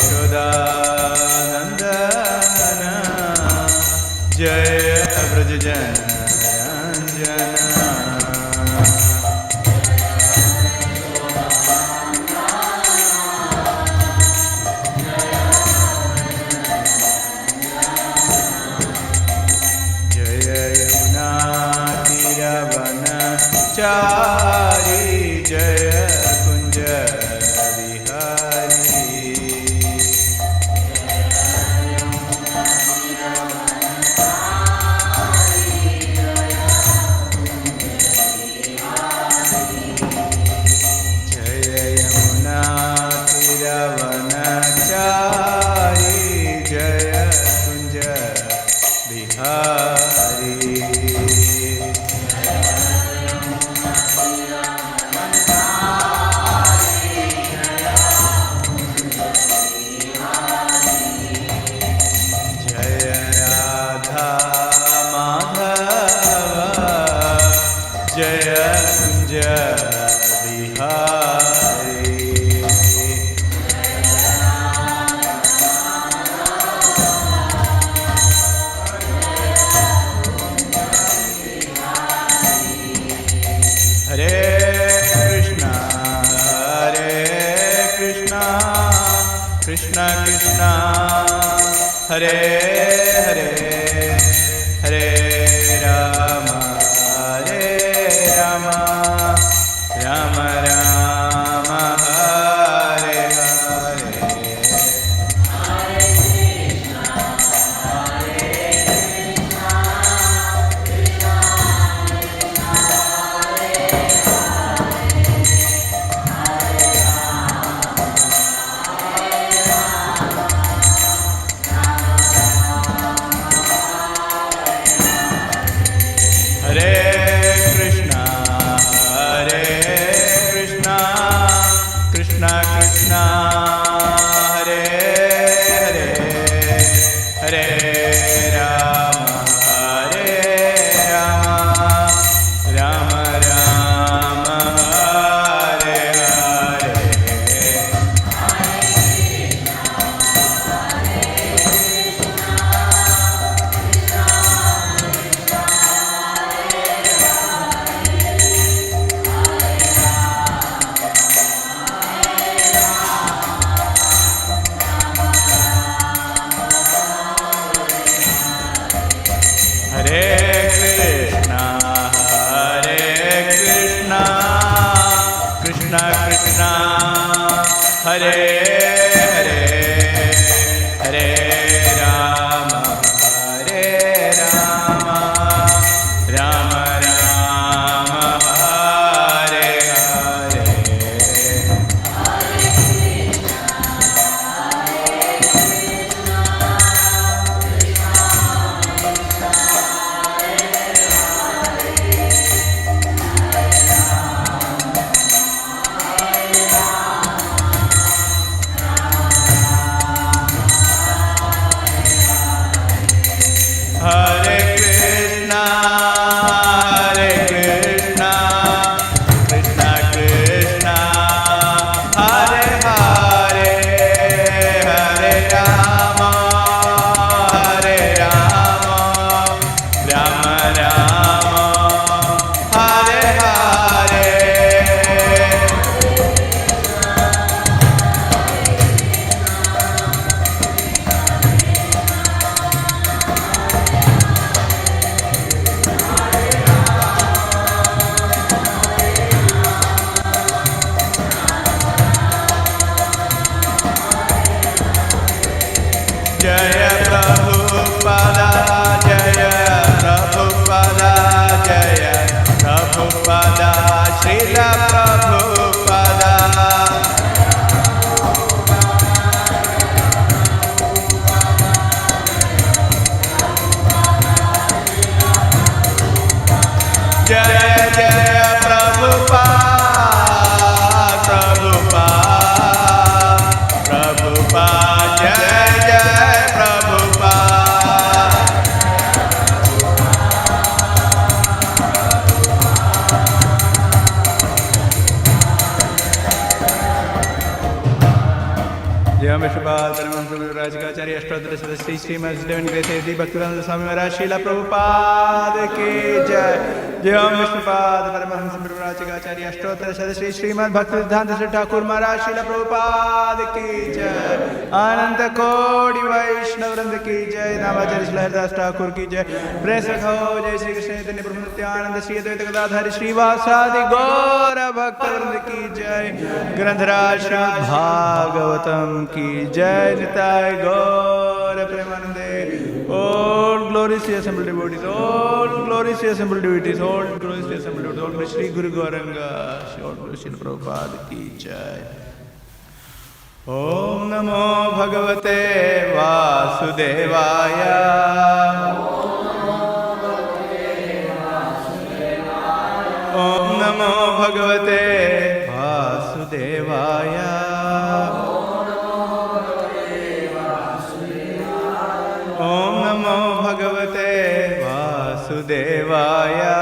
Yashodanandana Jaya Vrajajana Chari Jaya Kunja Bihari Jaya Yamuna Tiravana Chari Jaya Kunja Bihari Krishna Krishna Hare Hare Hare Rama Hare Rama Rama Rama Hare Hare Prabhupada Ashtottara Shri Śrīmad Bhaktivedanta Swami Maharaj Srila Prabhupada ki jai. Jai Om Vishnupada Paramahamsa Prabhupada Ashtottara Shri Śrīmad Bhaktivedanta Sri Thakur Maharaj Srila Prabhupada ki jai. Ananta Kodi Vaishnava Vrinda ki jai. Namacharya Srila Haridas Thakur ki jai. Presa Kho Jai Shri Krishna Chaitanya Prabhu Nityananda Shri Advaita Gadadhari Shri Vasadi Gaura Bhakta Vrinda ki jai. Grandharaj Śrīmad Bhāgavatam ki jai. Nitai Gaura Premanande. All glories to assembled devotees, all glories to assembled devotees, all glories to assembled devotees, all glories Shri Guru Gauranga, all glories Shri Prabhupada ki jai. Om Namo Bhagavate Vasudevaya. Om Namo Bhagavate Vasudevaya. Om Namo Bhagavate Vasudevaya.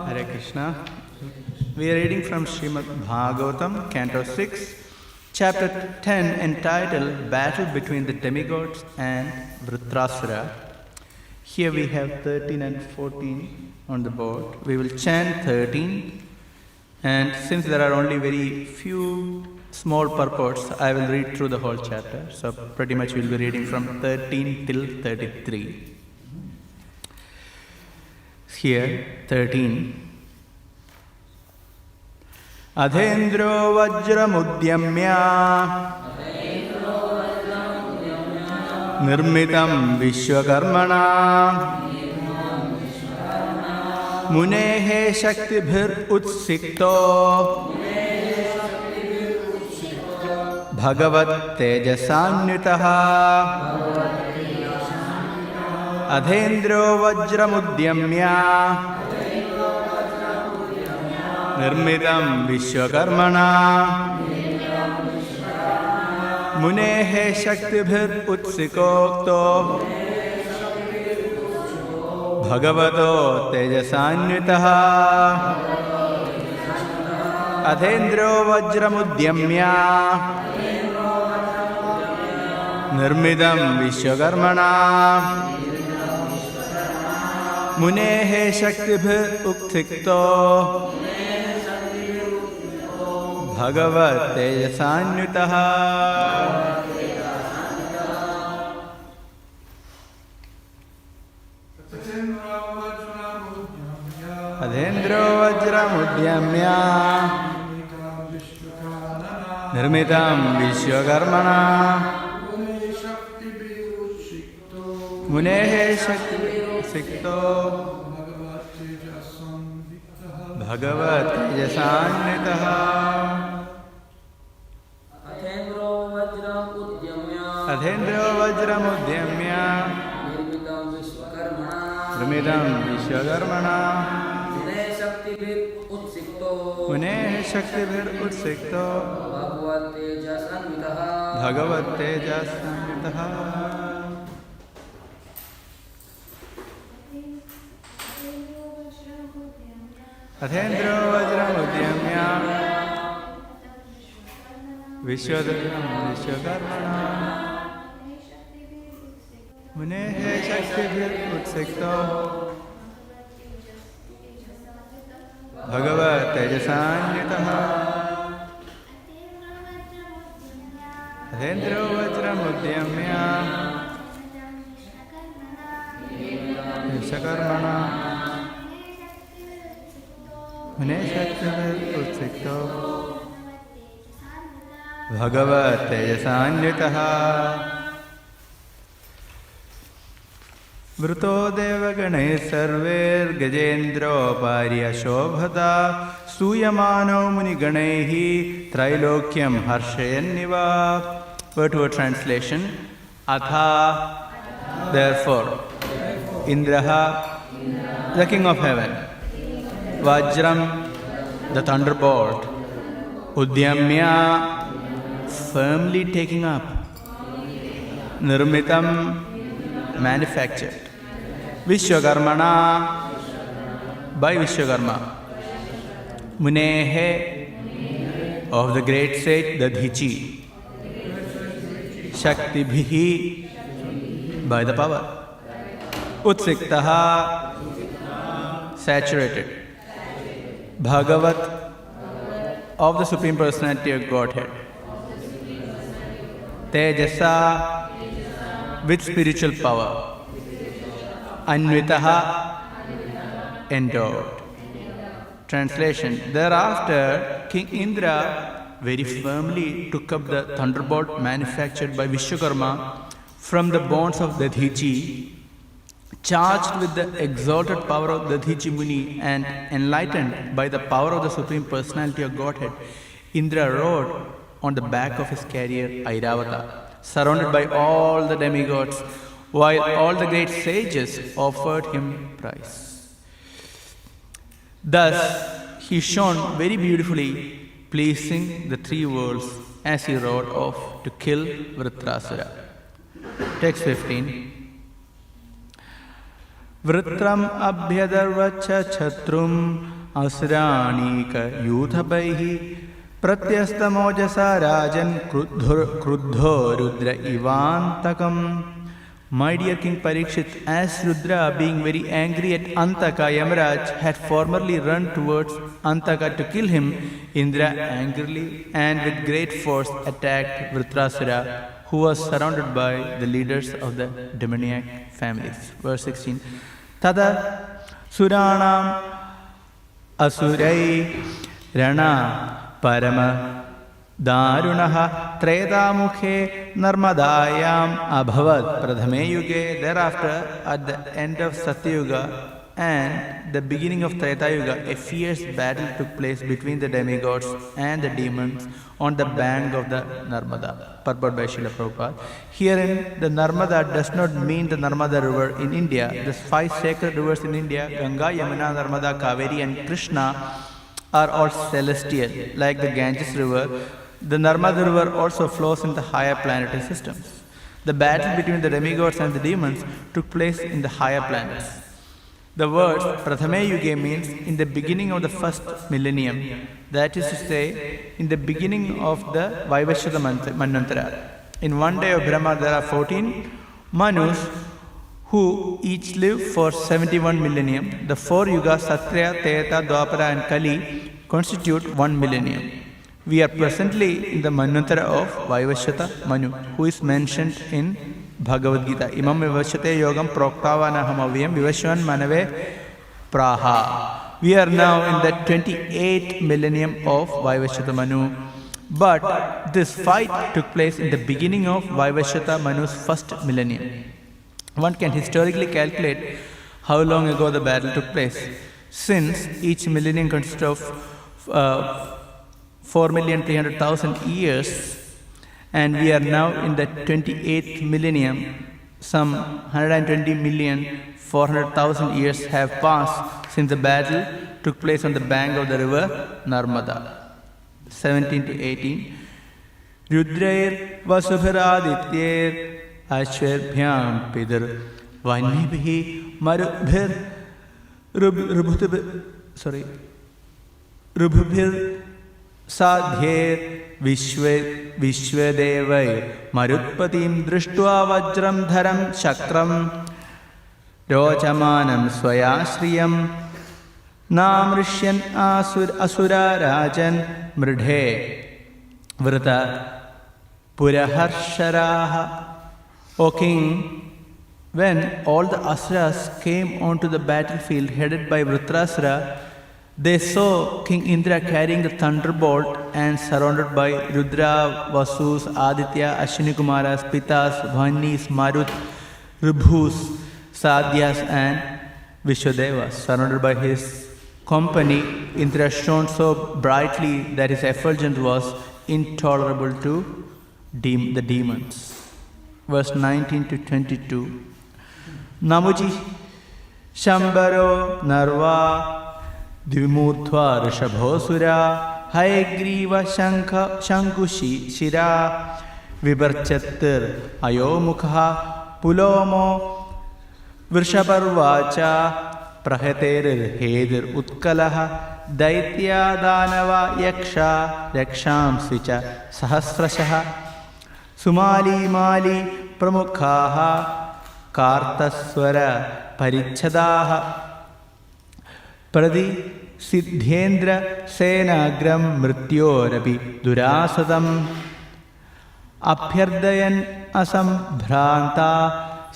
Hare Krishna. We are reading from Śrīmad Bhāgavatam, Canto 6, Chapter 10, entitled Battle Between the Demigods and Vrndesa. Here we have 13 and 14 on the board. We will chant 13, and since there are only very few small purports, I will read through the whole chapter. So pretty much we will be reading from 13 till 33. Here, 13. Adhendro vajramudyamya nirmitam vishwakarmana munehe shaktibhir utsikto bhagavat tejasanyutaha. Adhendro vajramudyamya nirmitam vishwakarmana munehe shaktibhir utsikokto bhagavato tejasanyutaha. Adhendro vajramudyamya nirmitam vishwakarmana munehe shaktibhir utsikto Bhagavat tejasanyutaha. Adhendro vajramudyamya nirmitam vishwakarmana munehe shaktibhir utsikto Bhagavat tejasanyutaha. Adhendro vajramudyamya nirmitam vishwakarmana munehe shaktibhir utsikto Bhagavat tejasanyutaha. Adhendro vajramudyamya vishwakarmana munehe shaktibhir utsikto Bhagavat tejasanyutaha. Adhendro vajramudyamya vishwakarmana munehe shaktibhir utsikto Bhagavat tejasanyutaha. Vruto devaganai sarver gajendro parya shobhata suyamano muniganaihi trailokyam harshayanniva. Word to word translation. Atha, therefore. Indraha, the king of heaven. Vajram, the thunderbolt. Udyamya, firmly taking up. Nirmitam, manufactured. Vishwakarmana, by Vishwakarma. Munehe, of the great sage Dadhichi, Shaktibhihi, by the power, Utsiktaha, saturated, Bhagavat, of the Supreme Personality of Godhead, Tejasa, with spiritual power, Anvitaha, endowed. Translation: thereafter, King Indra very firmly took up the thunderbolt manufactured by Vishwakarma from the bones of Dadhichi, charged with the exalted power of Dadhichi Muni and enlightened by the power of the Supreme Personality of Godhead. Indra rode on the back of his carrier Airavata, surrounded by all the demigods, while all the great sages offered him praise. Thus, he shone very beautifully, pleasing the three worlds as he rode off to kill Vritrasura. Text 15. Vritram abhyadarvacha chatrum asranika yuthabaihi pratyastamojasa rajan kruddho rudra ivantakam. My dear King Parikshit, as Rudra, being very angry at Antaka, Yamaraj, had formerly run towards Antaka to kill him, Indra angrily and with great force attacked Vritrasura, who was surrounded by the leaders of the demoniac families. Verse 16. Tada Suranam Asurai Rana Parama Darunaha Tredamukhe Narmadayam Abhavad Pradhame Yuge. Thereafter, at the end of Satyuga and the beginning of Treta Yuga, a fierce battle took place between the demigods and the demons on the bank of the Narmada. Purport by Srila Prabhupada. Herein, the Narmada does not mean the Narmada river in India. The 5 sacred rivers in India, Ganga, Yamuna, Narmada, Kaveri and Krishna, are all celestial, like the Ganges river. The Narmada river also flows in the higher planetary systems. The battle between the demigods and the demons took place in the higher planets. The word Prathame Yuge means in the beginning of the first millennium, that is to say, in the beginning of the Vaivashyata Manvantara. In one day of Brahma, there are 14 Manus who each live for 71 millennium. The 4 yugas, Sattva, Treta, Dwapara and Kali, constitute 1 millennium. We are presently in the Manvantara of Vaivashyata Manu, who is mentioned in Bhagavad Gita. Imam Vivashyate Yogam Proktavana Hamavyam Vivashwan Manave Praha. We are now in the 28th millennium of Vaivashyata Manu. But this fight took place in the beginning of Vaivashyata Manu's first millennium. One can historically calculate how long ago the battle took place, since each millennium consists of 4,300,000 years, and we are now in the 28th millennium. Some 120,400,000 years have passed since the battle took place on the bank of the river Narmada. 17 to 18. Rudrair vasubharadityer Ashverbhyam Pidar Vanibhi Marubhir Rubhubhir Sadhyer Vishvedevai Marutpatim Drishtva Vajram Dharam Shakram Rochamanam Swayashriyam Namrishyan Asura Rajan Mridhe Vrata Puraharsharaha. O King, when all the Asuras came onto the battlefield headed by Vritrasura, they saw King Indra carrying the thunderbolt and surrounded by Rudra, Vasus, Aditya, Ashwini Kumaras, Pitas, Vanis, Marut, Rubhus, Sadhyas and Vishwadevas. Surrounded by his company, Indra shone so brightly that his effulgence was intolerable to the demons. Verse 19 to 22. Namuji Shambaro Narva Divimurthva Rishabhosura Haigriva Shankushi Shira Vibarchatir Ayomukha Pulomo Vrishaparvacha prahaterir hedir utkalaha daitya danava yaksha rakshamsvicha sahasrashaha sumali mali pramukhaha kartaswara parichadaha pradi siddhendra senagram mrityorapi durasadam abhyardayan asambhranta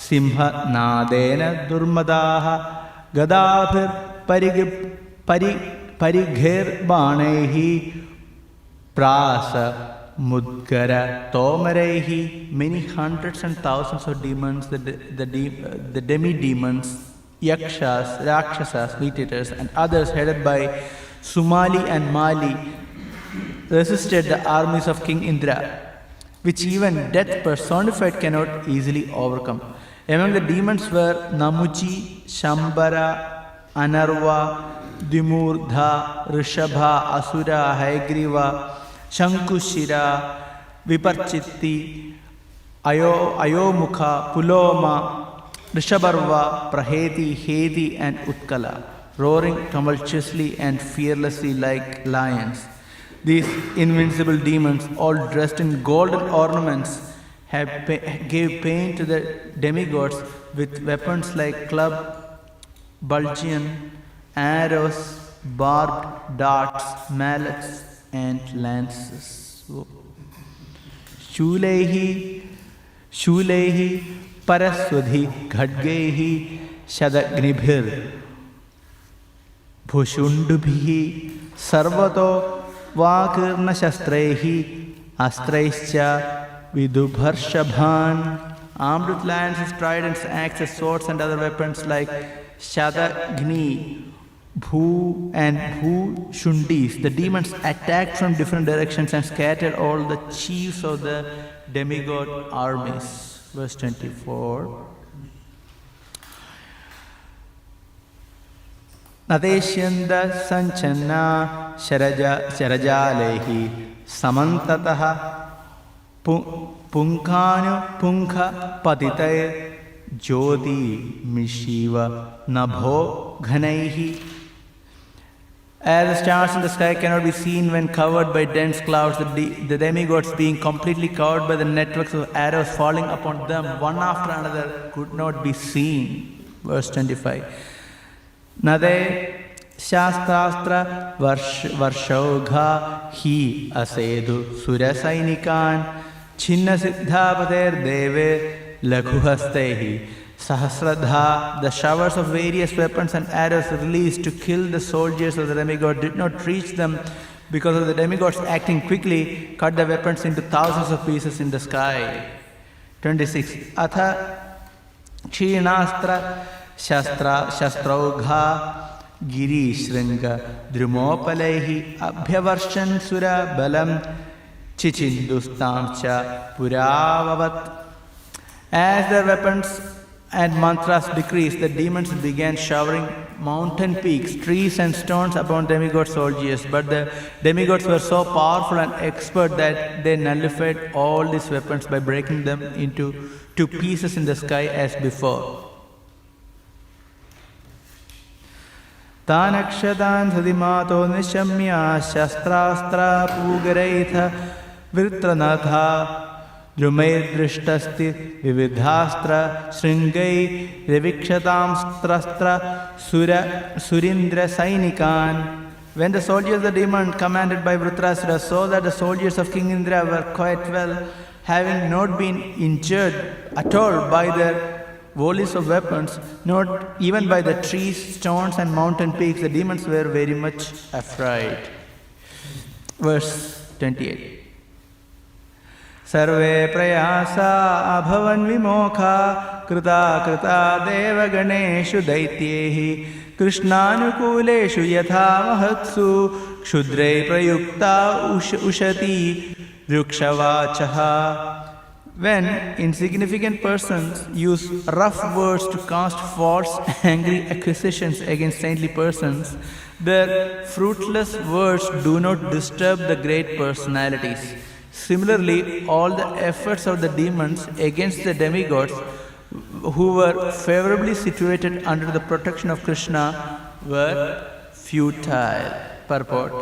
simha nadena durmadaha gadabhir parigher banehi prasa mudgara tomarehi. Many hundreds and thousands of demons, the demi-demons, yakshas, rakshasas, meat-eaters, and others headed by Sumali and Mali resisted the armies of King Indra, which even death personified cannot easily overcome. Among the demons were Namuchi, Shambara, Anarva, Dimurdha, Rishabha, Asura, Hayagriva, Shankushira, Viparchitti, Ayomukha, Puloma, Rishabharva, Praheti, Heti, and Utkala, roaring tumultuously and fearlessly like lions. These invincible demons, all dressed in golden ornaments, gave pain to the demigods with weapons like club, bulgion, arrows, barbed darts, mallets, and lances. Shulehi, paraswadhi, khadgehi, shadagnibhir, bhushundubhi, sarvato, vakirna shastrehi, astraischa, vidubharshabhan, armed with lances, tridents, axes, swords, and other weapons like shadagni, Bhu and Bhushundis. The demons attacked from different directions and scattered all the chiefs of the demigod armies. Verse 24. Nadeshyanda sanchana sharajalehi samantataha punkanu punkha patitay jyoti mishiva nabho ghanaihi. As the stars in the sky cannot be seen when covered by dense clouds, the demigods, being completely covered by the networks of arrows falling upon them one after another, could not be seen. Verse 25. Nade Shastastra Varshaugha Hi Asedu Surasainikan Chinna Siddhapater Deve Laghuhastehi Sahasradha. The showers of various weapons and arrows released to kill the soldiers of the demigod did not reach them because of the demigods acting quickly, cut the weapons into thousands of pieces in the sky. 26. Atha Kshinastra Shastraugha Giri Shringa Drumopalehi Abhyavarshan Sura Balam Chichindustamcha Puravavat. As their weapons and mantras decreased, the demons began showering mountain peaks, trees and stones upon demigod soldiers. But the demigods were so powerful and expert that they nullified all these weapons by breaking them into two pieces in the sky as before. Tanakshadan Sadimato Nishamya Shastrastra Pugareitha Vritranatha Drumair Drishtasti Vividhastra Sringai Revikshatamstrastra Surindra Sainikan. When the soldiers of the demon commanded by Vritrasura saw that the soldiers of King Indra were quite well, having not been injured at all by their volleys of weapons, not even by the trees, stones and mountain peaks, the demons were very much afraid. Verse 28. Sarve prayasa abhavan vimokha krita krita deva ganeshu daityehi krishnanukuleshu yatha mahatsu kshudre prayukta ushati drukshavachaha. When insignificant persons use rough words to cast false, angry accusations against saintly persons, their fruitless words do not disturb the great personalities. Similarly, all the efforts of the demons against the demigods who were favorably situated under the protection of Krishna were futile. Purport.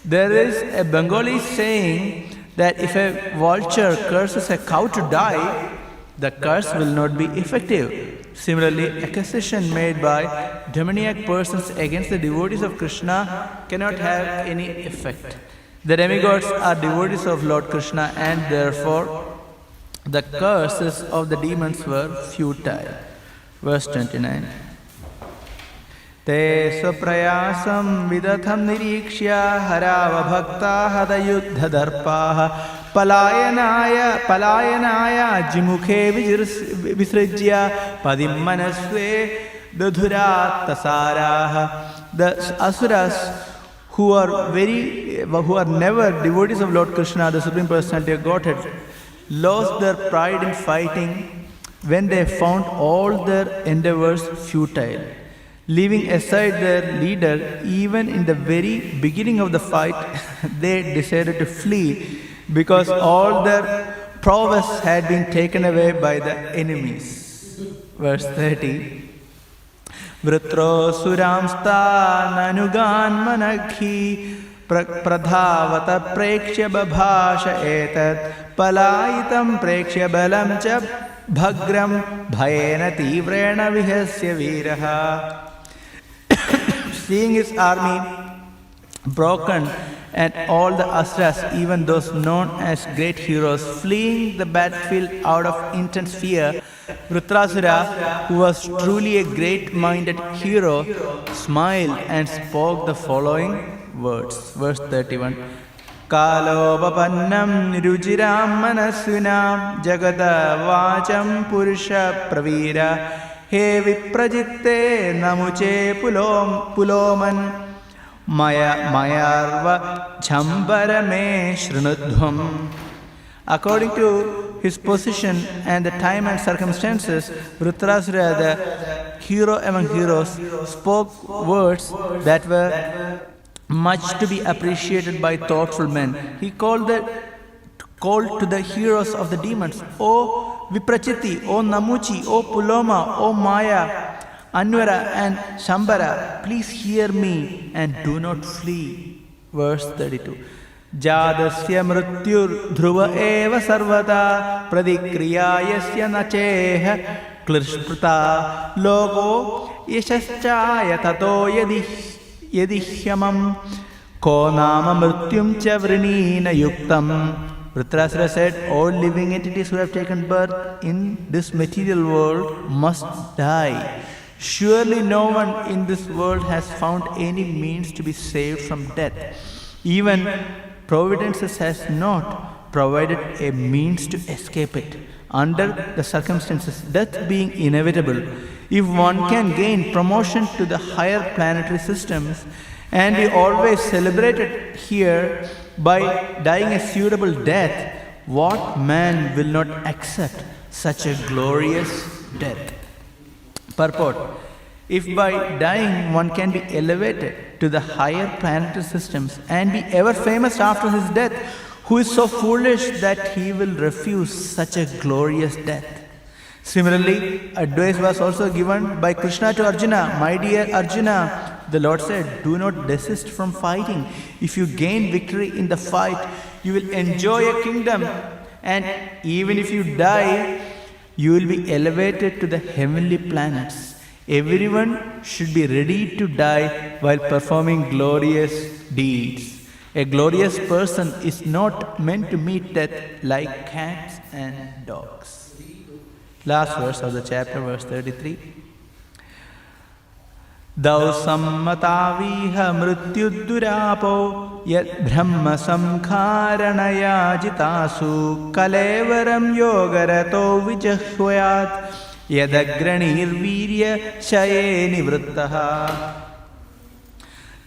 There is a Bengali saying that if a vulture curses a cow to die, the curse will not be effective. Similarly, accusation made by demoniac persons against the devotees of Krishna cannot have any effect. The demigods are devotees of Lord Krishna, and therefore the curses of the demons were futile. Verse 29. Te swaprayasam vidatham nirikshya harava bhakta hadayuddha darpaha palayanaya jimukhe visrijya padim manasve dudhurat tasaraha. The asuras who are never devotees of Lord Krishna, the Supreme Personality of Godhead, lost their pride in fighting when they found all their endeavors futile. Leaving aside their leader, even in the very beginning of the fight, they decided to flee because all their prowess had been taken away by the enemies. Verse 30. Vrutro suramsta nanugan manakhi pradhavata prekshya babhasha etat palaitam prekshya balam cha bhagram bhayena tivrena vihasya viraha. Seeing his army broken and all the asuras, even those known as great heroes, fleeing the battlefield out of intense fear, Vritrasura, who was truly a great-minded hero, smiled and spoke the following words. Verse 31. Kalo papannam rujiram manasvinam jagata vacham purusha pravira he viprajitte namuche puloman mayarva chambarame shrunudhvam. According to his position and the time and circumstances, Vritrasura, the hero among heroes, spoke words that were much to be appreciated by thoughtful men. He called to the heroes of the demons, O Viprachiti, O Namuchi, O Puloma, O Maya, Anvara and Shambara, please hear me and do not flee. Verse 32. Jadasya mrityur dhruva eva sarvata pradikriyayasya nacheha klishprata logo yashachaya tato yadihyamam ko nama mrityum cha vrinina yuktam. Vritrasura said, all living entities who have taken birth in this material world must die. Surely no one in this world has found any means to be saved from death. Even Providence has not provided a means to escape it. Under the circumstances, death being inevitable, if one can gain promotion to the higher planetary systems and be always celebrated here by dying a suitable death, what man will not accept such a glorious death? Purport. If by dying one can be elevated to the higher planetary systems and be ever famous after his death, who is so foolish that he will refuse such a glorious death? Similarly, advice was also given by Krishna to Arjuna. My dear Arjuna, the Lord said, do not desist from fighting. If you gain victory in the fight, you will enjoy a kingdom, and even if you die, you will be elevated to the heavenly planets. Everyone should be ready to die while performing glorious deeds. A glorious person is not meant to meet death like cats and dogs. Last verse of the chapter, verse 33. Thou sammataviha mrityuddurapo yat brahma samkharanaya jitasu kalevaram yogarato vijahvayat yadagranir virya shaye nivrittaha.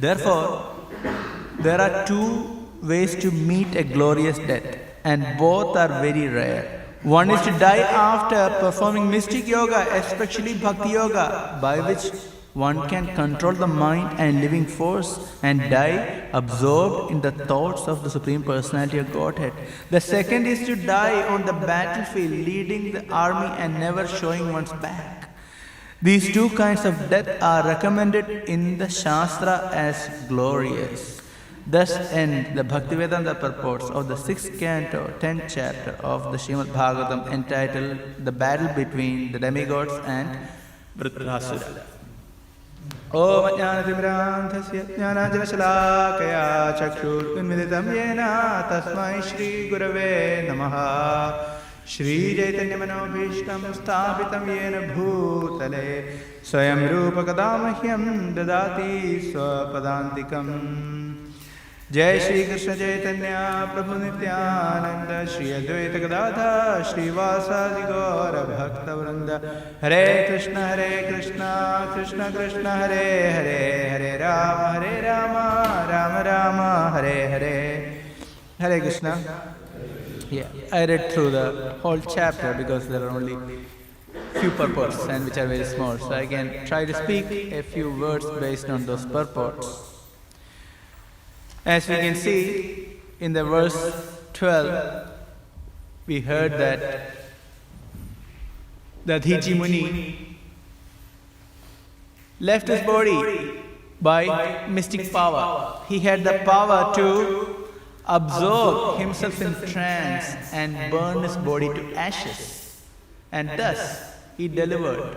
Therefore, there are two ways to meet a glorious death, and both are very rare. One is to die after performing mystic yoga, especially bhakti yoga, by which one can control the mind and living force and die absorbed in the thoughts of the Supreme Personality of Godhead. The second is to die on the battlefield, leading the army and never showing one's back. These two kinds of death are recommended in the Shastra as glorious. Thus end the Bhaktivedanta purports of the 6th canto, 10th chapter of the Śrīmad Bhāgavatam, entitled The Battle Between the Demigods and Vrndesa. Om Ajnanatimranthasya Jnananjanashalakaya Chakshurunmilitam Yena Tasmai Shri Gurave Namaha. Shri Chaitanya Manobhishtam Sthapitam Yena Bhutale Swayam Rupa Kadamahyam Dadati Swapadantikam. Jai Shri Krishna Chaitanya Prabhu Nityananda Shri Advaita Gadadha Shri Vasadi Gaura Bhakta Vrinda. Hare Krishna Krishna Krishna Hare Hare Hare Rama Rama Rama Hare Hare. Hare Krishna. Yeah, I read through the whole chapter because there are only few purports and which are very small. So I can try to speak a few words based on those purports. As we can see in the verse 12, we heard that the Dhyiji Muni left his body by mystic power. He had the power to absorb himself in trance and burn his body to ashes. And thus he delivered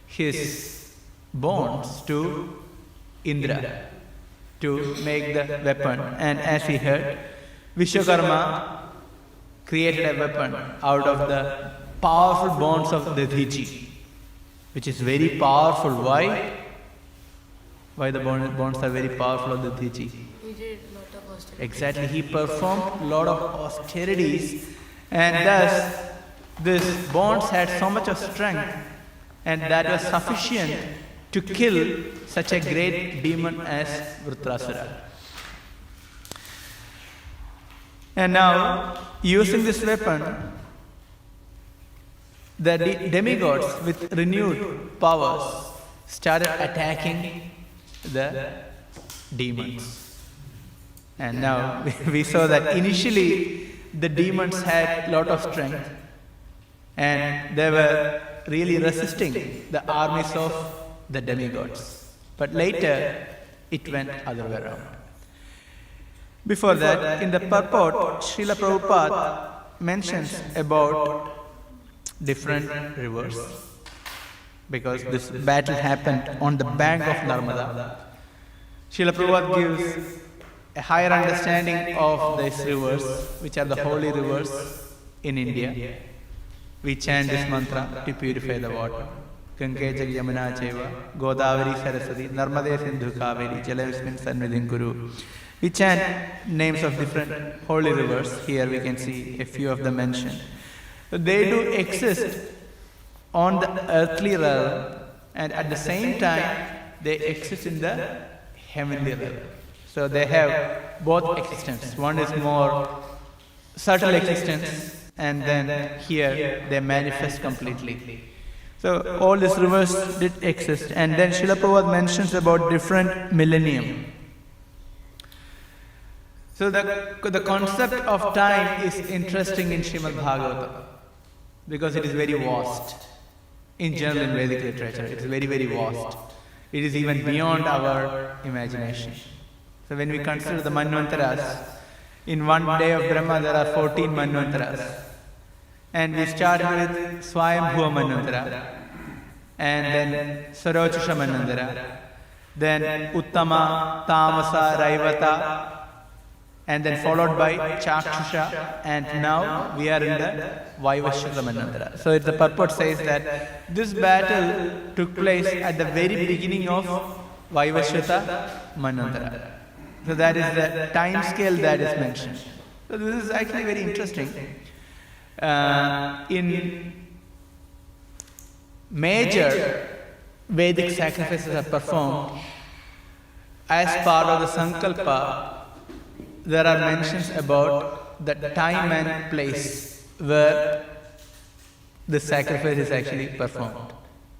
his bones to Indra to make the weapon. And as we heard, Vishwakarma created a weapon out of the powerful bones of the Dhyiji, which is very powerful. Why? Why the bones are very powerful of the Dhyiji? He did a lot of austerities. Exactly, he performed a lot of austerities, and thus these bones had so much of strength, and that was sufficient to kill such a great demon as Vrndesa. And now, using this weapon, the demigods with renewed powers started attacking the demons. And now we saw that initially the demons had a lot of strength and they were really resisting the armies of the demigods. But later it went other way around. Before that, in the purport, Srila Prabhupada mentions about different rivers, because this battle happened on the bank of Narmada. Srila Prabhupada gives a higher understanding of these rivers, which are the holy rivers in India. We chant this mantra to purify the water. Gange Jal Yamuna Cheva, Godavari Saraswati, Narmade Sindhu Kaveri, Jalavismin Sannidhin Guru. We chant names of different holy rivers. Here we can see a few of them mentioned. So they do exist on the earthly realm, and at the same time they exist in the heavenly realm. So they have both existence. One is more subtle existence, and then here they manifest completely. So all these rivers did exist, and then Srila Prabhupada mentions about different millennium. So the concept of time is interesting in Śrīmad Bhāgavatam because it is very vast. In general, in Vedic literature, it is very, very vast. It is even beyond our imagination. So when we consider the Manvantaras, in one day of Brahma there are 14 Manvantaras. And we started with Swayambhuva Manvantara, and then Sarojusha Manvantara, then Uttama, Tamasa, Raivata, and then followed by Chakshusha, and now we are in the Vaivashyata Manvantara. So the purport says that this battle took place at the very beginning of Vaivashyata Manvantara. So that is the time scale that is mentioned. So this is actually very interesting. In major Vedic sacrifices are performed as part of the Sankalpa. There are mentions about the time and place where the sacrifice is actually performed.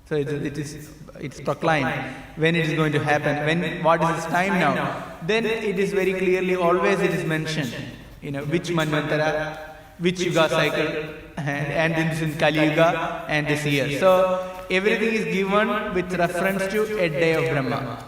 So it's proclaimed when it is going to happen, what is its time now. Then it is very clearly, always it is mentioned, which Manvantara, which Yuga cycle, and this in Kali Yuga and this year. So everything is given with reference to a day of Brahma.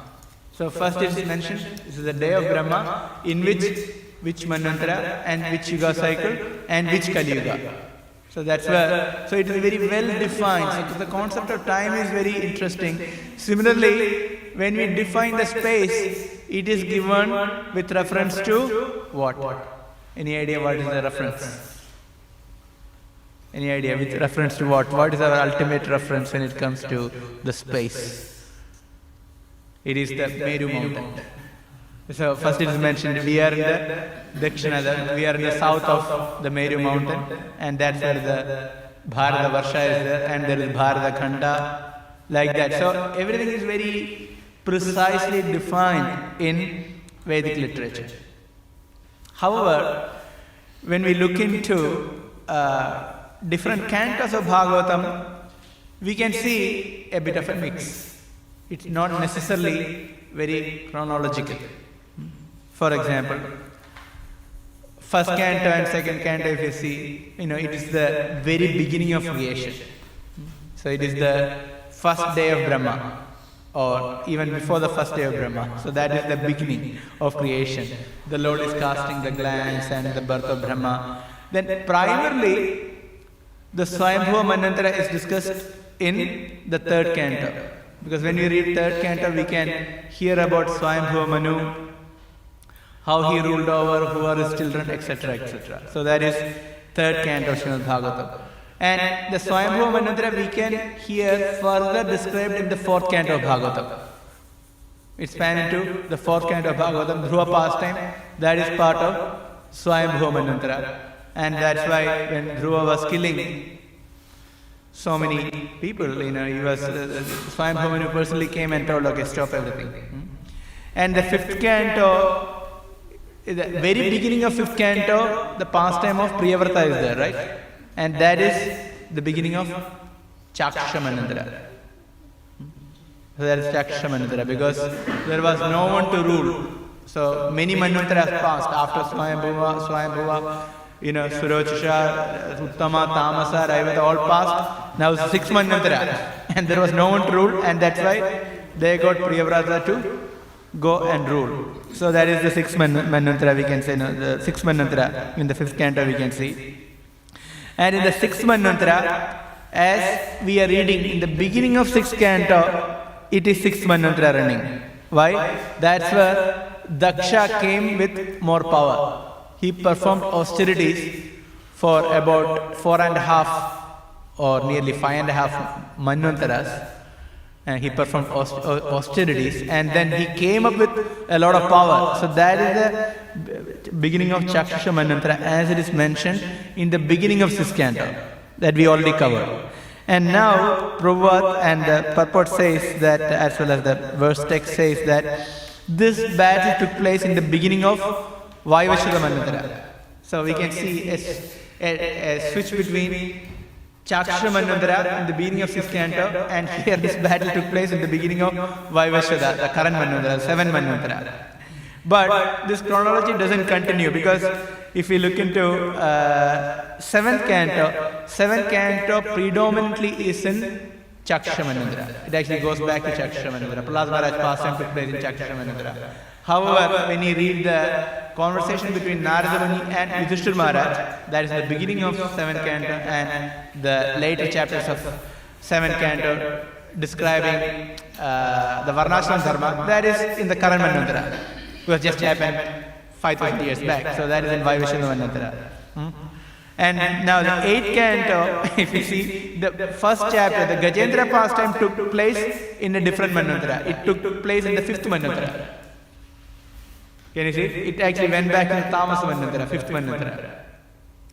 So first it is mentioned, this is the day of Brahma, in which Manvantara and which Yuga cycle and which Kali Yuga. So that's where, so it is very well defined. So the concept of time is very interesting. Similarly, when we define the space, it is given with reference to what? Any idea what is the reference? Any idea with reference to what? What is our ultimate reference when it comes to the space? It is the Meru mountain. So first it is mentioned, we are in the Dakshina, we are in the south of the Meru mountain, and that's where the Bharata Varsha is there, and there is Bharata Khanda, like that. So everything is very precisely defined in Vedic literature. However, when we look into different cantos of Bhagavatam, we can see a bit of a mix. It's not necessarily very chronological. For example, first canto and second canto, if you see, it is the very beginning of creation. So it is the first day of Brahma, or even before the first day of Brahma. So that is the beginning of creation. The Lord is casting the glance and the birth of Brahma. Then primarily, the Swayambhuva Manvantara is discussed in the third canto. Because when we read third canto, we can hear about Swayambhuva Manu, how he ruled over, who are his children, etc., etc. So that is third canto of Śrīmad Bhāgavatam. And the Swayambhuva Manvantara we can hear further described in the fourth canto of Bhāgavatam. It's spanned into the fourth canto of Bhāgavatam, Dhruva pastime, that is part of Swayambhuva Manvantara. And that's why when Dhruva was killing so many people, he was, Swayambhuva Manu personally came and told, okay, stop everything. And the fifth canto, the very beginning of fifth canto, the pastime of Priyavrata is there, right? And that is the beginning of Chaksha Manvantara. So that is Chaksha Manvantara, because there was no one to rule. So many Manvantaras passed after Swayambhuva, Surochisha, Uttama, Tamasa, Raivata, all passed. Now 6 Manvantara. And there was no one to rule, and that's why they got Priyavrata to go and rule. So that is the 6th Manvantara we can say, the 6th Manvantara in the 5th canto we can see. And in the 6th Manvantara, as we are reading in the beginning of 6th canto, it is 6th Manvantara running. Why? That's where Daksha came with more power. He performed austerities for about 4.5 or nearly 5.5 Manvantaras. And he performed austerities, and then he came up with a lot of power. So that is the beginning of Chaksha Manvantara, as it is mentioned in the beginning of 6th canto, that we already covered. And now, Prabhupada and the purport says that, as well as the verse text says that, this battle took place in the beginning of Vaivashuddha Manvantara. So we can see a switch between Chaksha Manvantara in the beginning of 6th canto, and here this battle took place in the beginning of Vaivashuddha, the current Manvantara, 7th Manvantara. But this chronology doesn't continue, because if we look into 7th canto predominantly is in Chaksha Manvantara. It actually goes back to Chaksha Manvantara. Prahlad Maharaj pastime took place in Chaksha Manvantara. However, when you read the conversation between Narada Muni and Yudhishthira Maharaj, that is the beginning of 7th canto, and the later chapters of 7th canto describing the Varnashram Dharma, that is in the current Manvantara. It was just happened 5,000 years back, so that is in Vaivashuddha Manvantara. And now the 8th canto, if you see, the first chapter, the Gajendra pastime took place in a different Manvantara. It took place in the 5th Manvantara. Can you see? It actually went back to Tamas Manvantara, 5th Manvantara.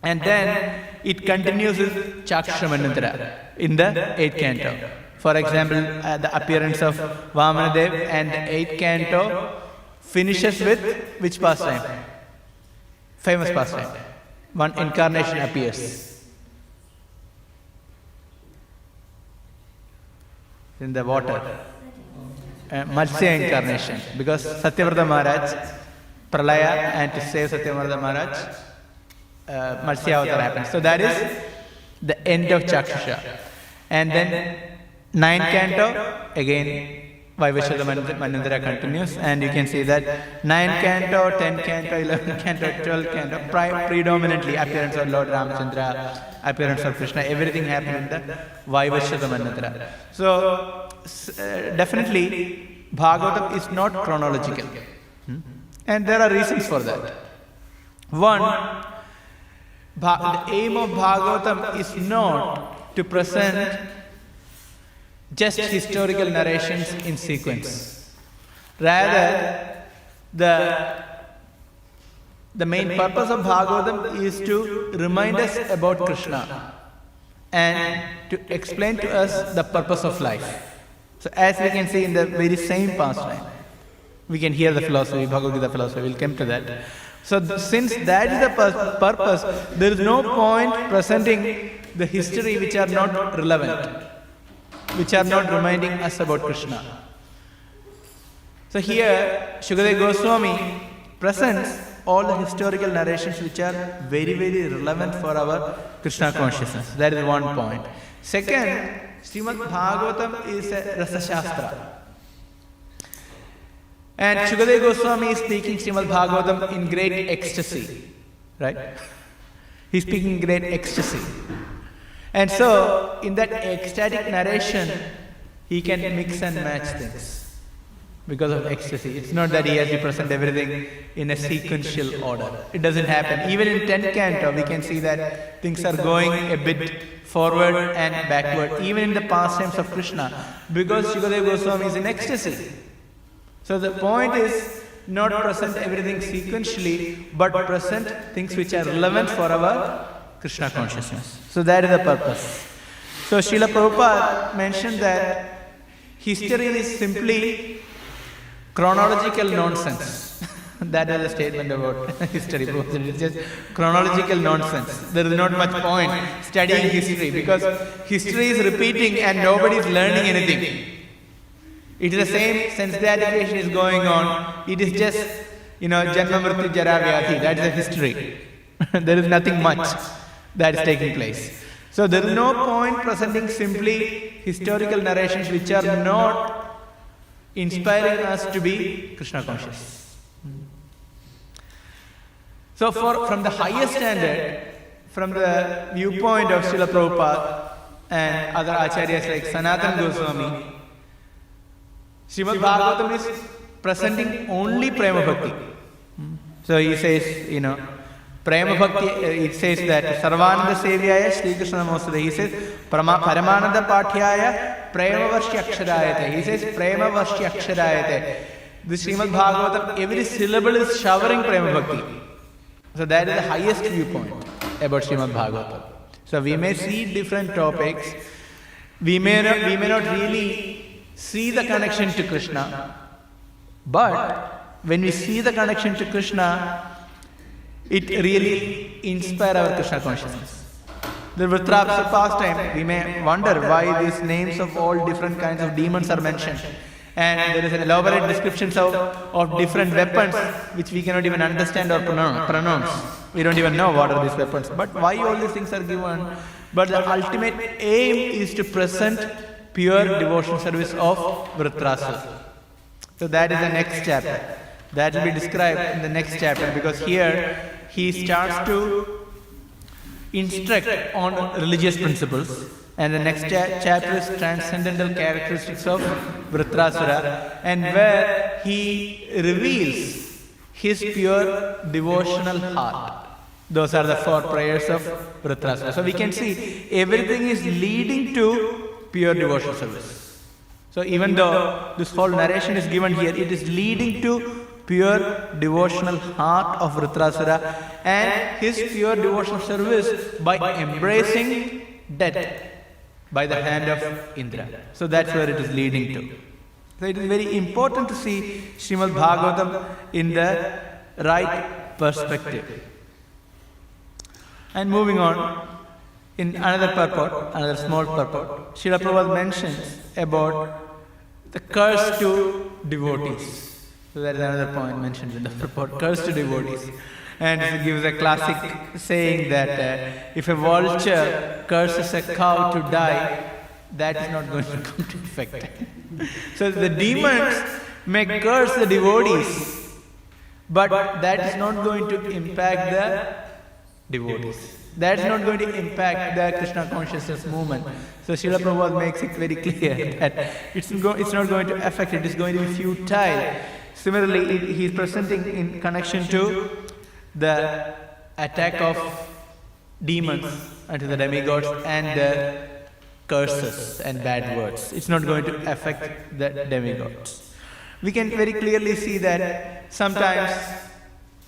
And then it continues with Chaksha Manvantara in the 8th canto. For example, the appearance of Vamanadev, and the 8th canto finishes with which pastime? Famous pastime. One incarnation appears. in the water. Matsya incarnation. Because Satyavrata Maharaj, Pralaya, and to save Satyavrata Maharaj, Matsya avatar happens. So that is the end of Chakshusha. And then 9th canto, again Vaivashvata Manvantara continues, and you can see that 9th canto, 10th canto, 11th canto, 12th canto, predominantly appearance of Lord Ramchandra, appearance of Krishna, everything happened in the Vaivashvata Manvantara. So definitely Bhagavatam is not chronological. And there are reasons for that. One, the aim of Bhagavatam is not to present just historical narrations in sequence. Rather, the main purpose of Bhagavatam is to remind us about Krishna and to explain to us the purpose of life. So as we can see in the very same pastime, we can hear the philosophy, Bhagavad Gita philosophy, we'll come to that. So since that is the purpose, there is no point presenting the history which are not relevant, which are not reminding us about Krishna. So here, Shukadeva Goswami presents all the historical narrations which are very, very relevant for our Krishna consciousness. That is one point. Second, Śrīmad Bhāgavatam is a Rasa Shastra. And Shukadeva Goswami is speaking Śrīmad Bhāgavatam in great ecstasy. Right? He is speaking in great ecstasy. And so, in that ecstatic narration, he can mix and match things because of ecstasy. It's not that he has to present everything in a sequential order. It doesn't happen. Even in 10th canto, we can see that things are going a bit forward and backward, even in the pastimes of Krishna, because Shukadeva Goswami is in ecstasy. So the point is not present everything sequentially, but present things which are relevant for our Krishna consciousness. So that is the purpose. So Srila Prabhupada mentioned that history is simply chronological nonsense. That is a statement about history. It's just chronological nonsense. There is not much point studying history because history is repeating and nobody is learning anything. It is the same sense gratification is going on. It is just, Janma Mrityu Jara Vyadhi. That is a history. There is nothing much that is taking place. So there is no point presenting simply historical narrations which are not inspiring us to be Krishna conscious. So from the highest standard, from the viewpoint of Srila Prabhupada and other acharyas like Sanatana Goswami, Śrīmad Bhāgavatam is presenting only Prema Bhakti. So he says, Prema Bhakti, it says that Sarvananda Sevyaya Shri Krishna Namostade. He says Paramananda Pathyaya Prema Varshyakshadayate. He says Prema Varshyakshadayate. This Śrīmad Bhāgavatam, every syllable is showering Prema Bhakti. So that is the highest viewpoint about Śrīmad Bhāgavatam. So we may see different topics. We may not really see the connection to Krishna, but when we see the connection to Krishna, it really inspires our Krishna consciousness. The Vrindesa pastime, we may wonder why these names of all different kinds of demons are mentioned. And there is an elaborate descriptions of different weapons which we cannot even understand or pronounce. We don't even know what are these weapons. But why all these things are given? But the ultimate aim is to present pure devotional service of Vrindesa. So that is the next chapter. That will be described in the next chapter, because here he starts to instruct on religious principles, and the next chapter is transcendental characteristics of Vrindesa, and where he reveals his pure devotional heart. Those are the 4 prayers of Vrindesa. So we can see everything is leading to pure devotional service. So even though this whole narration is given here, it is leading to pure devotional heart of Vrindesa and his pure devotional service by embracing death by the hand of Indra. So that's where it is leading to. So it is very important to see Śrīmad Bhāgavatam in the right perspective. And moving on, In another purport, another small purport, Srila Prabhupada mentions about the curse to devotees. So that is another point mentioned in the purport, curse to devotees. And he gives a classic saying that if a vulture curses a cow to die, that is not going to come to effect. So the demons may curse the devotees, but that is not going to impact the devotees. That is not going to impact the Krishna consciousness movement. So Srila Prabhupada makes it very clear that it's not going to affect it is going to be futile. Similarly, he is presenting in connection to the attack of demons unto the demigods and the curses and bad words. It's not going to affect the demigods. We can very clearly see that sometimes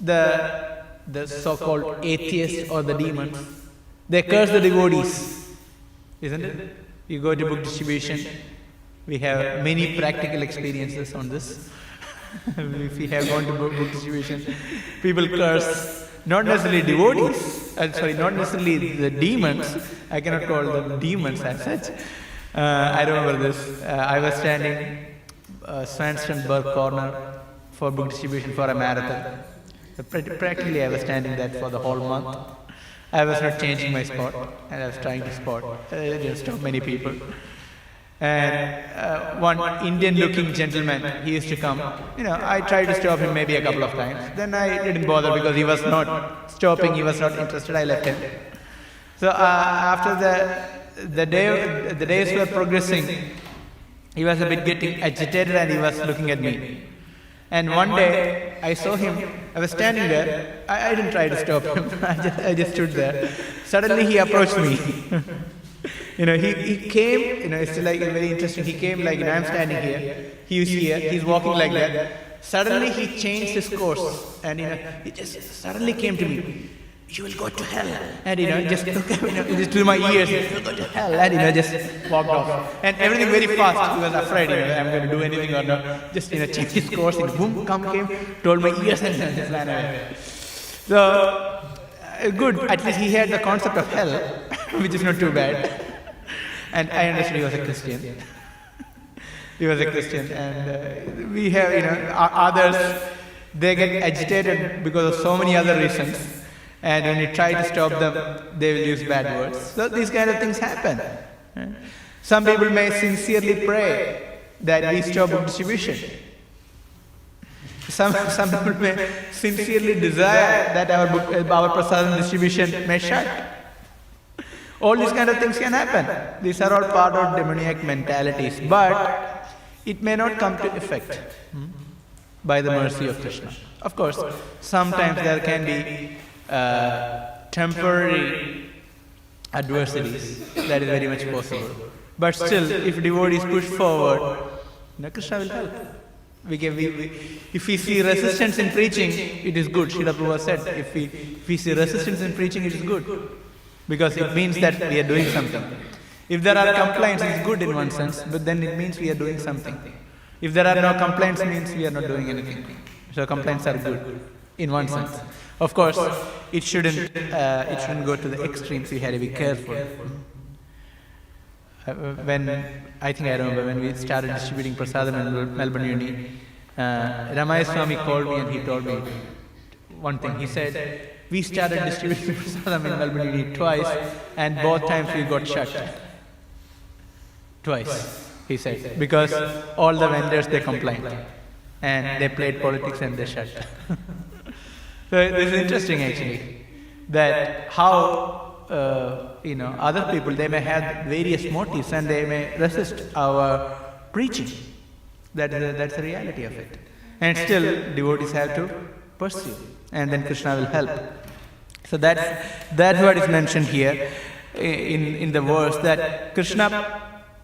the so-called atheists or the demons, they curse the devotees, isn't it? You go to book distribution, we have many practical experiences on this. If we have gone to book distribution, people curse not necessarily devotees, not necessarily the demons. I cannot call them demons as such. I remember this. I was standing Swanstone corner for book distribution for a marathon. So practically I was standing there for the whole month. I was not changing my spot, and I was trying to stop many people. And one Indian-looking gentleman, he used to come. I tried to stop him maybe a couple of times. Then I didn't bother because he was not stopping, he was not interested. I left him. So after the days were progressing, he was a bit getting agitated and he was looking at me. And one day I saw him. I was standing there. I didn't try to stop him. I just stood there. Suddenly he approached me. He came, it's like very interesting. He came like, I'm standing here. He was here. He's walking like that. Suddenly he changed his course. And, he just suddenly came to me. You will go to hell. And, just look at just to my ears. You will go to hell. And, just walked off. And everything very fast. He was afraid, I'm going to do anything or not. Just, changed his course. And boom, came, told my ears and just ran away. So, good. At least he had the concept of hell, which is not too bad. And I understood he was a Christian. He was a Christian. And we have, others, they get agitated because of so many other reasons. And when you try to stop them, they will use bad words. So these kind of things happen. Some people may sincerely pray that we stop book distribution. Some people may sincerely desire that our prasadam distribution may shut. All these kind of things can happen. These are all part of demoniac mentalities. But it may not come to effect by the mercy of Krishna. Of course, sometimes there can be temporary adversities. That is very much possible. But still, if devotees push forward, Krishna will help. If we see resistance in preaching, it is good. Srila Prabhupada said, if we see resistance in preaching, it is good. Because it means that we are doing something. If there are complaints, it's good in one sense, but then it means we are doing something. If there are no complaints, it means we are not doing anything. So complaints are good in one sense. Of course, it shouldn't go to the extremes. We have to be careful. I remember when we started distributing prasadam in Melbourne Uni, Swami called me and he told me one thing. He said, we started distributing prasadam in Melbourne Uni twice, and both times we got shut. Twice, he said, because all the vendors, they complained. And they played politics and they shut. So this is interesting actually, that how, other people, they may have various motives and they may resist our preaching. That's the reality of it. And still, devotees have to pursue, and then Krishna will help. So that's what is mentioned here in the verse, that Krishna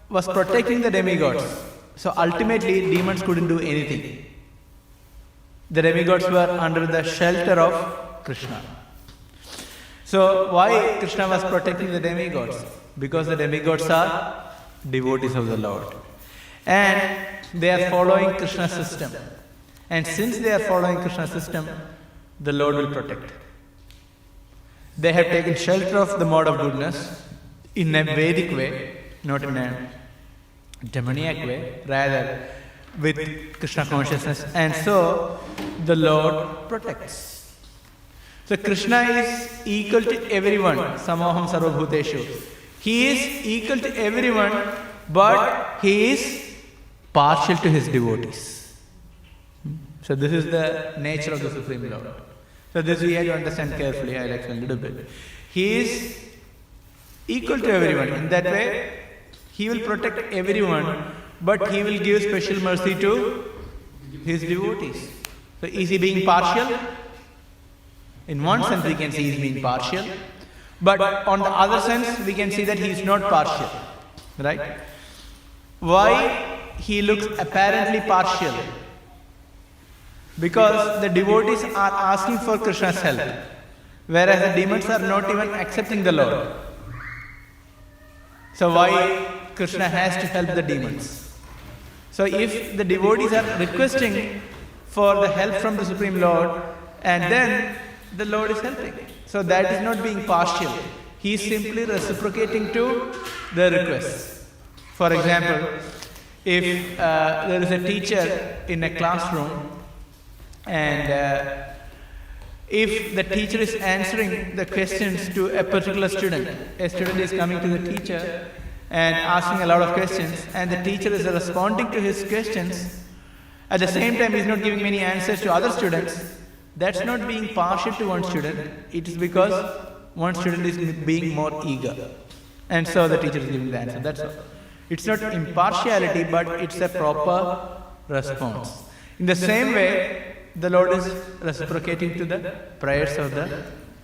was protecting the demigods. So ultimately, demons couldn't do anything. The demigods were under the shelter of Krishna. So why Krishna was protecting the demigods? Because the demigods are devotees of the Lord. And they are following Krishna's system. And since they are following Krishna's system, the Lord will protect. They have taken shelter of the mode of goodness, in a Vedic way, not in a demoniac way, rather with Krishna consciousness, and so the Lord protects. So Krishna is equal to everyone, Samoham Sarvabhuteshu. He is equal to everyone, but he is partial to his devotees. So this is the nature of the Supreme Lord. So this we have to understand carefully. I'll explain a little bit. He is equal to everyone. In that way, he will protect everyone, but he will give special mercy to his devotees. So is he being partial? In one sense we can see he is being partial, but on the other sense we can see that he is not partial. Right? Why he looks apparently partial? Because the devotees are asking for Krishna's help, whereas the demons are not even accepting the Lord. So why Krishna has to help the demons? So if the devotees are requesting for the help from the Supreme Lord, and then the Lord is helping. So that is not being partial. He is simply reciprocating to the requests. For example, if there is a teacher in a classroom, and if the teacher is answering the questions to a particular student, a student is coming to the teacher and asking a lot of questions, and the teacher is responding to his questions, at the same time he is not giving many answers to other students, that's not being partial to one student, it is because one student is being more eager. And so the teacher is giving the answer, that's all. It's not impartiality, but it's a proper response. In the same way, the Lord is reciprocating to the prayers of the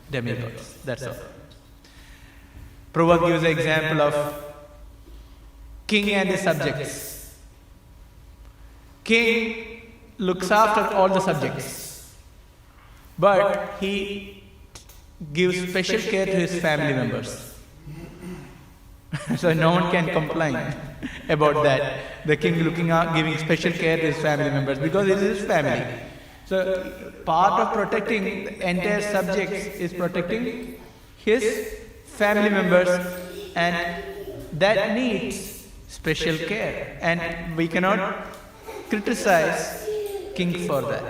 demigods. That's all. Prabhupada gives an example of king and his subjects. King looks after all the subjects, but he gives special care to his family members. So no one can complain about that. The king giving special care to his family members because it is his family. So part of protecting the entire subjects is protecting his family members, and that needs special care. And we cannot criticize king for that.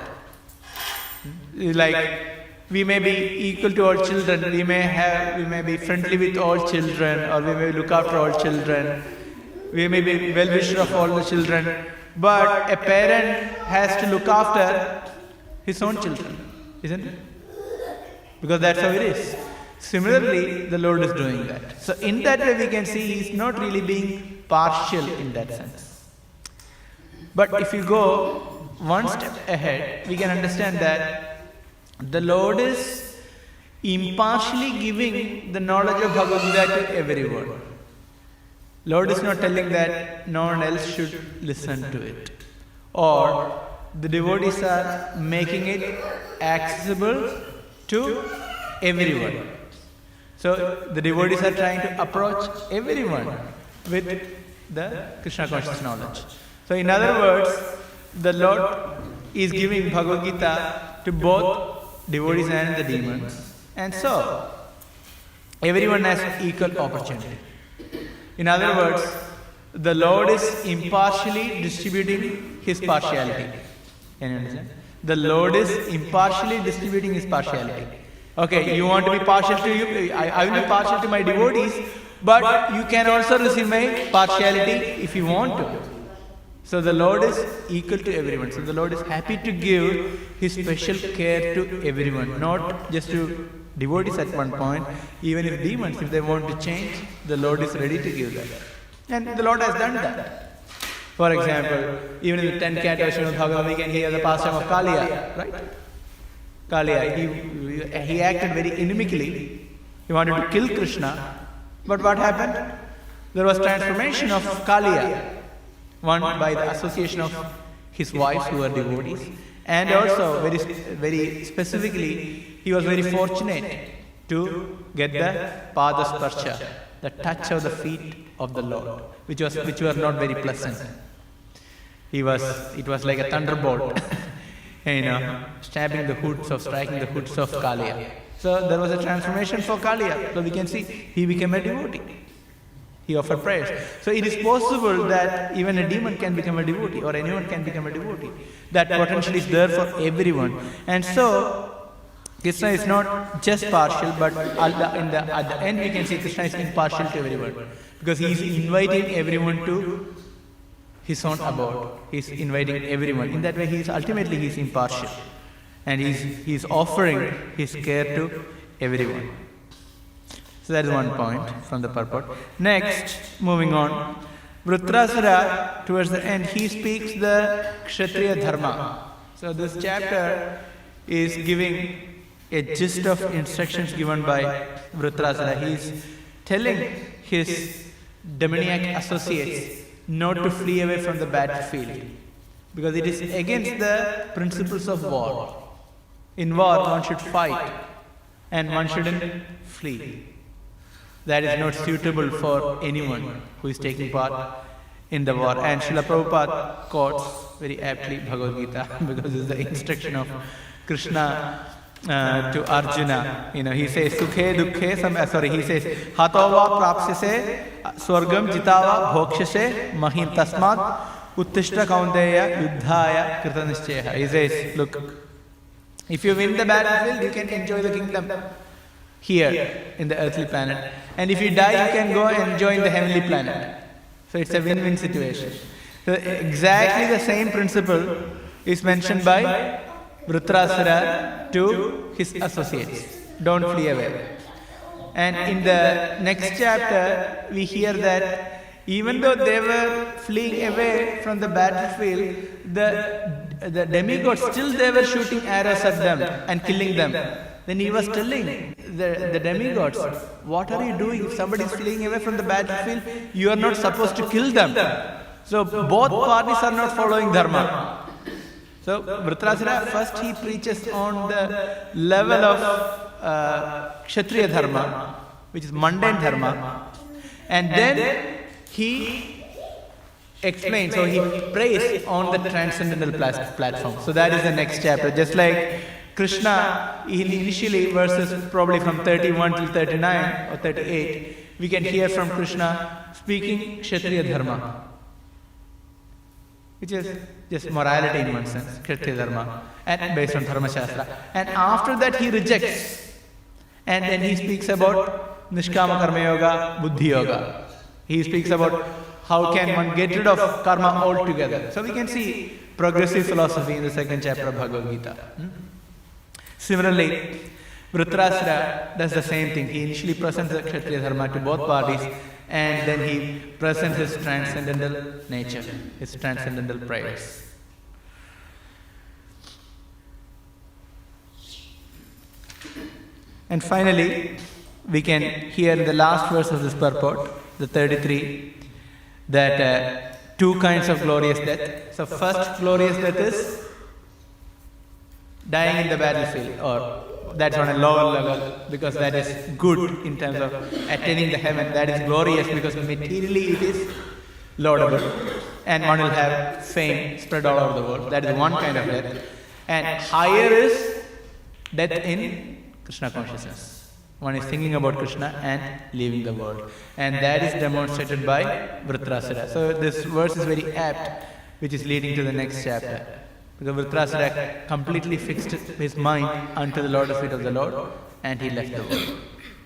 Like, we may be equal to all children, we may be friendly with all children, or we may look after all children, we may be well-wisher of all the children, but a parent has to look after his own children, isn't it? Because that's how it is. Similarly, the Lord is doing that. So in that way we can see he is not really being partial in that sense. But if you go one step ahead, we can understand that the Lord is impartially giving the knowledge of Bhagavad-Gita to everyone. Lord is not telling that no one else should listen to it. Or the devotees are making it accessible to everyone. So the devotees are trying to approach everyone with the Krishna conscious knowledge. So in other words, the Lord is giving Bhagavad-Gita to both devotees and the demons, and so everyone has equal opportunity. In other words, the Lord is impartially distributing his partiality. Can you understand? The Lord is impartially distributing his partiality. Okay, you want to be partial to you, I will be partial to my devotees, but you can also receive my partiality if you want to. So the Lord is equal to everyone. So the Lord is happy to give his special care to everyone, not just to devotees at one point. Even if demons, if they want to change, the Lord is ready to give that. And the Lord has done that. For example, even in the 10th canto of Śrīmad Bhāgavatam, we can hear the pastime of Kaliya, right? Kaliya, he acted very inimically. He wanted to kill Krishna. But what happened? There was transformation of Kaliya. One by the association of his wives who were devotees, and also very specifically, he was very fortunate to get the Padasparsha, the touch of the feet of the Lord, which were not very pleasant. It was like a thunderbolt, striking the hoods of Kaliya. So there was a transformation for Kaliya. So we can see he became a devotee. He offered prayers. So it is possible that even a demon can become a devotee, or anyone can become a devotee. That potential is there for everyone. And so Krishna is not just partial, but at the end we can see Krishna is impartial to everyone, because he is inviting everyone to his own abode. He is inviting everyone. In that way, he is impartial, and he is offering his care to everyone. So that is one point from the purport. Next, moving on, Vrindesa, towards the end, he speaks the Kshatriya Dharma. So this chapter is giving a gist of instructions given by Vrindesa. He is telling his demoniac associates not to flee away from the battlefield, because it is against the principles of war. In war, one should fight and one shouldn't flee. That is not suitable for anyone who is taking part in the war. And Srila Prabhupada quotes very aptly Bhagavad Gita, because it's the instruction of Krishna to Arjuna. He says, Sukhe Dukhe, he says, Hatova Prapsise, Swargam Jitava Bhokshase, Mahim Tasmat, Uttishta Kaunteya, Yuddhaya, Kritanishcheha. He says, look, if you win the battlefield, you can enjoy the kingdom here in the earthly planet. And if you die, you can go and enjoy the heavenly planet. So it's a win-win situation. So exactly the same principle is mentioned by Vrindesa to his associates. Don't flee away. And in the next chapter, we hear that even though they were fleeing away from the battlefield, the demigods, still they were shooting arrows at them and killing them. Then he was telling the demigods, what are you doing? If somebody is fleeing away from the battlefield, you are not supposed to kill them. So both parties are not following dharma. So Vrindesa, first he preaches on the level of Kshatriya Dharma, which is mundane Dharma, and then he explains, so he prays on the transcendental platform. So that is the next chapter. Just like Krishna, initially verses probably from 31 till 39 or 38, we can hear from Krishna speaking Kshatriya Dharma, which is just morality in one sense, Kshatriya Dharma, and based on Dharma Shastra. And after that he rejects, and then he speaks about Nishkama Karma Yoga, Buddhi Yoga. He speaks about how can one get rid of karma altogether. So we can see progressive philosophy in the second chapter of Bhagavad Gita. Similarly, Vrindesa does the same thing. He initially presents the Kshatriya Dharma to both parties, and then he presents his transcendental nature, his transcendental prayers. And finally, we can hear in the last verse of this purport, the 33, that two kinds of glorious death. So first glorious death is dying in the battlefield, or that's on a lower level, because that is good in terms of attaining the heaven. That is glorious because materially it is laudable, and one will have fame spread all over the world. That is one kind of death. And higher is death in Krishna consciousness. One is thinking about Krishna and leaving the world. And that is demonstrated by Vrindesa. So this verse is very apt, which is leading to the next chapter. Because Vrindesa completely fixed his mind unto the lotus feet of the Lord, and he left the world.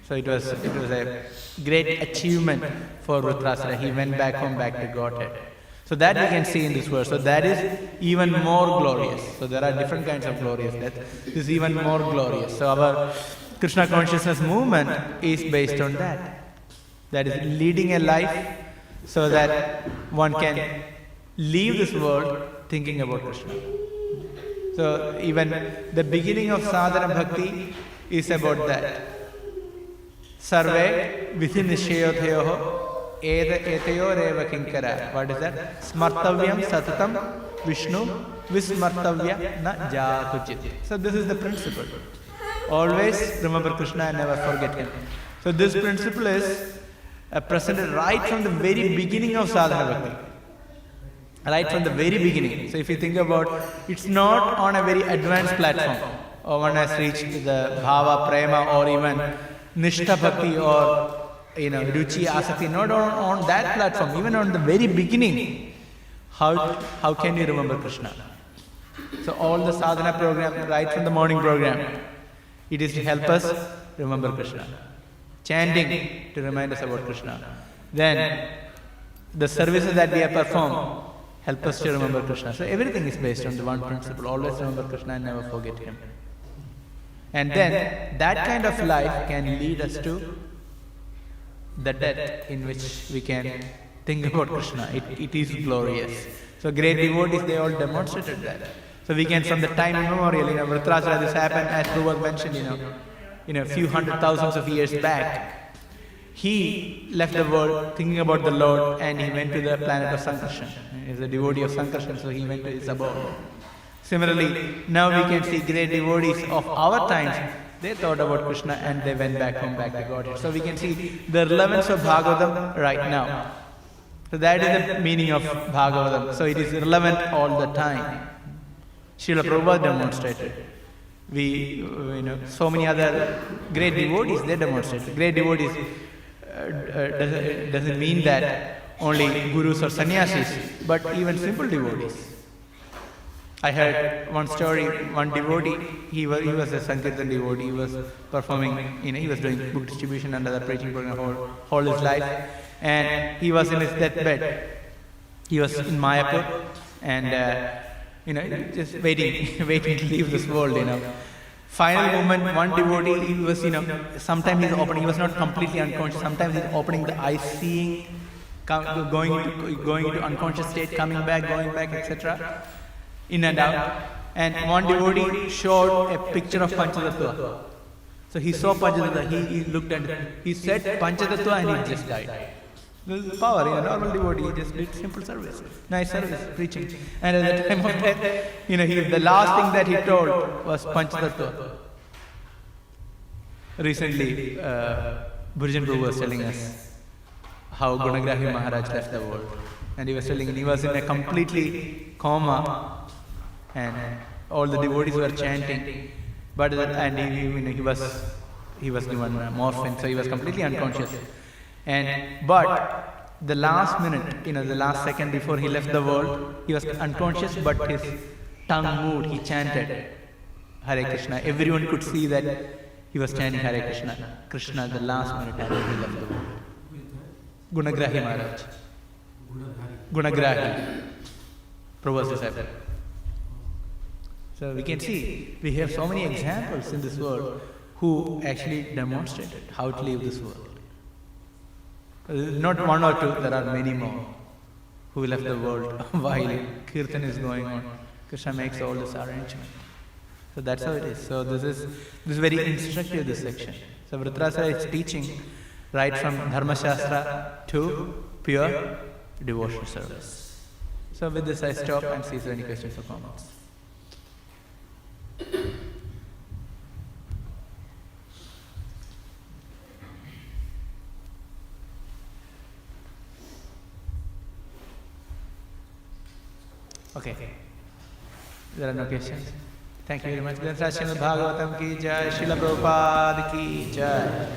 So it was a great achievement for Vrindesa. He went back home, back to Godhead. So that we can see in this verse. So that is even more glorious. So there are different kinds of glorious death. This is even more glorious. So our Krishna consciousness movement is based on that. That is leading a life so that one can leave this world thinking about Krishna. So even the beginning of sadhana bhakti is about that. Sarve vithi nishayothayoho etayoreva kinkara. What is that? Smartavyam satatam Vishnu vismartavya na jatuchit. So this is the principle. Always remember Krishna and never forget him. So this principle is presented right from the very beginning of sadhana bhakti. Right from the very beginning. So if you think about, it's not on a very advanced platform, or one has reached the bhava, prema, or even nishtha bhakti, or ruchi, asakti, not on that platform, even on the very beginning, how can you remember Krishna? So all the sadhana program, right from the morning program, it is to help us remember Krishna. Chanting to remind us about Krishna. Then the services that we have performed help us to remember Krishna. So everything is based on the one principle, always remember Krishna and never forget Him. And then that kind of life can lead us to the death in which we can think about Krishna. It is glorious. So great devotees, they all demonstrated that. So we can, from the time immemorial, Vrndesa, this happened, as Prabhupada mentioned, a few hundred thousands of years back. He left the world thinking about the Lord, and he went to the planet of Sankarshan. He is a devotee of Sankarshan, so he went to his abode. Similarly, now we can see great devotees of our times, they thought about Krishna and they went back home, back to Godhead. So we can see the relevance of Bhagavatam right now. So that is the meaning of Bhagavatam. So it is relevant all the time. Srila Prabhupada demonstrated. So many other great devotees, they demonstrated. Great devotees doesn't mean that only gurus or sannyasis, but even simple devotees. I heard one story, one devotee, he was a Sankirtan devotee, he was performing, he was doing book distribution and other preaching program whole his life, and he was in his deathbed. He was in Mayapur, and just waiting to leave this world, Final moment, one devotee, he was, sometimes he's opening, he was not completely unconscious, sometimes he's opening the eyes, seeing, going into unconscious state, coming back, going back, etc. In and out. And one devotee showed a picture of Panchatattva. So he saw Panchatattva, he looked at it, he said Panchatattva and he just died. This is power, normal devotee, he just did simple service, nice service, preaching. And at the time of death, the last thing that he told was Panchatattva. Recently, Burjan Prabhu was telling us how Gunagrahi Maharaj left the world. And he was telling, he was in a completely coma, and all the devotees were chanting, but he was given morphine, so he was completely unconscious. But the last minute, the last second before he left the world, he was unconscious, but his tongue moved. He chanted Hare Krishna. Everyone could see that he was chanting Hare Krishna. Krishna, the last minute after he left the world. Gunagrahi Maharaj. Gunagrahi. Prabhupada's disciple. So we can see, we have so many examples in this world who actually demonstrated how to live this world. Not one or two, there are many more who left the world while Kirtan is going on. Krishna makes all this arrangement. So that's how it is. So this is very instructive, this section. So Vrndesa is teaching right from Dharma Shastra to pure devotional service. So with this I stop and see if there are any questions or comments. Okay. There are no questions. Thank you very much. Śrīmad Bhāgavatam ki jai, Srila Prabhupada ki jai.